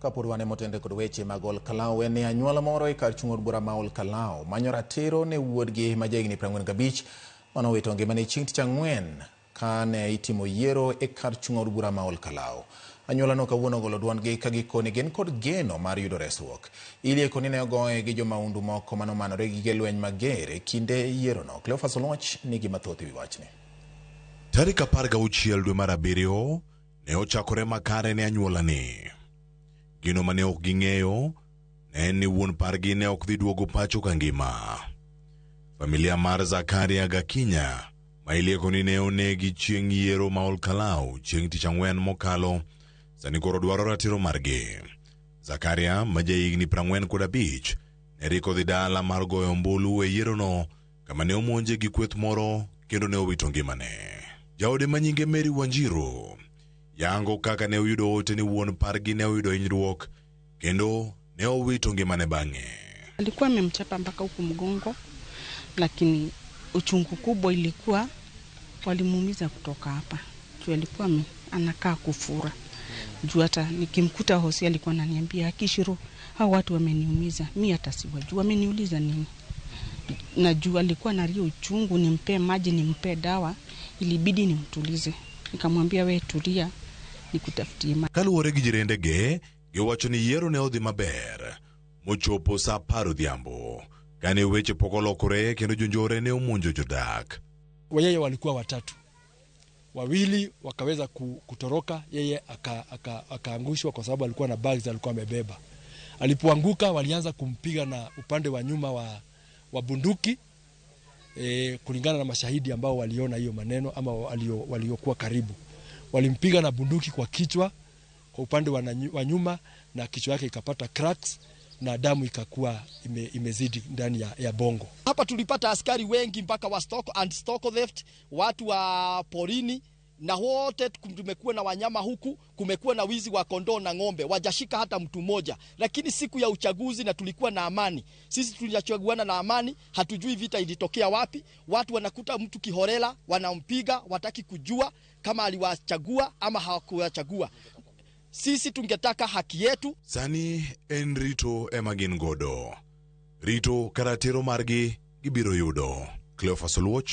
Kapurwane motende kod weche magol Kalau en anyuola moro e kar chung'od bura maol Kalau manyo ratiro ne wuodgi ma jahigni 45 manowito ngimane chieng' tich ang'wen ka ne itimo yiero e kar chung'od bura maol Kalau. Anyuolano kawuono ogolo duondgi ka gikoni gin kod geno mar yudo resruok. Ilieko ni ne ogoye gi jomaundu moko manomanore gi gige lweny mager e kinde yierono. Cleophas Oluoch nigi mathoth ewi wachni. Tarik 16 dwe mar abiriyo ne ochakore makare ne anyuolani. Gino mane ok ging'eyo ne ni wuon pargi ne ok dhi duogo pacho ka ngima. Familia mar Zakaria Gakinya ma ilieko ni ne onegi chieng' yiero maol Kalau chieng' tich ang'wen mokalo sani koro dwaro ratiro margi. Zakaria ma jahigni 45 ne riko dhi dala mar goyo ombulu e yierono kama ne omonje gi kweth moro kendo ne owito ngimane. Jaode manyinge Mary Wanjiru yango kaka ne oyudo ote ni wuon pargi ne oyudo hinyruok kendo ne owito ngimane bang'e. Alikuwa amemchapa mpaka huku mgongo, lakini uchungu kubwa ilikuwa walimuumiza kutoka hapa. Juu alikuwa anakaa kufura. Juu hata nikimkuta hosi alikuwa ananiambia, Kishiro, hao watu wameniumiza, mimi hata siwajua wameniuliza nini. Na juu alikuwa analia uchungu, nimpe maji, nimpe dawa, ilibidi nimtulize. Nikamwambia wewe tulia, nikutafutie maji. Kaluwore gi jirendege, giwacho ni yiero ne odhi maber mochopo saa 10 odhiambo. Kane weche pok olokore kendo jonjore ne omonjo jodak. Yeye walikuwa watatu. Wawili wakaweza kutoroka, yeye akaangushwa kwa sababu alikuwa na bags alikuwa amebeba. Alipoanguka walianza kumpiga na upande wa nyuma wa bunduki, kulingana na mashahidi ambao waliona hiyo maneno ama waliokuwa karibu. Walimpiga na bunduki kwa kichwa kwa upande wa nyuma na kichwa yake ikapata cracks na damu ikakuwa imezidi ndani ya bongo. Hapa tulipata askari wengi mpaka wa stock theft, watu wa porini, na wote tumekuwa na wanyama huku, kumekuwa na wizi wa kondoo na ng'ombe, wajashika hata mtu mmoja. Lakini siku ya uchaguzi na tulikuwa na amani. Sisi tulichaguana na amani, hatujui vita ilitokea wapi. Watu wanakuta mtu kihorela, wanampiga, wataki kujua kama aliwachagua ama hawakuwachagua. Sisi tungetaka haki yetu. Sani en rito emagin godo. Rito karatero margi gibiro yudo. Cleophas Oluoch,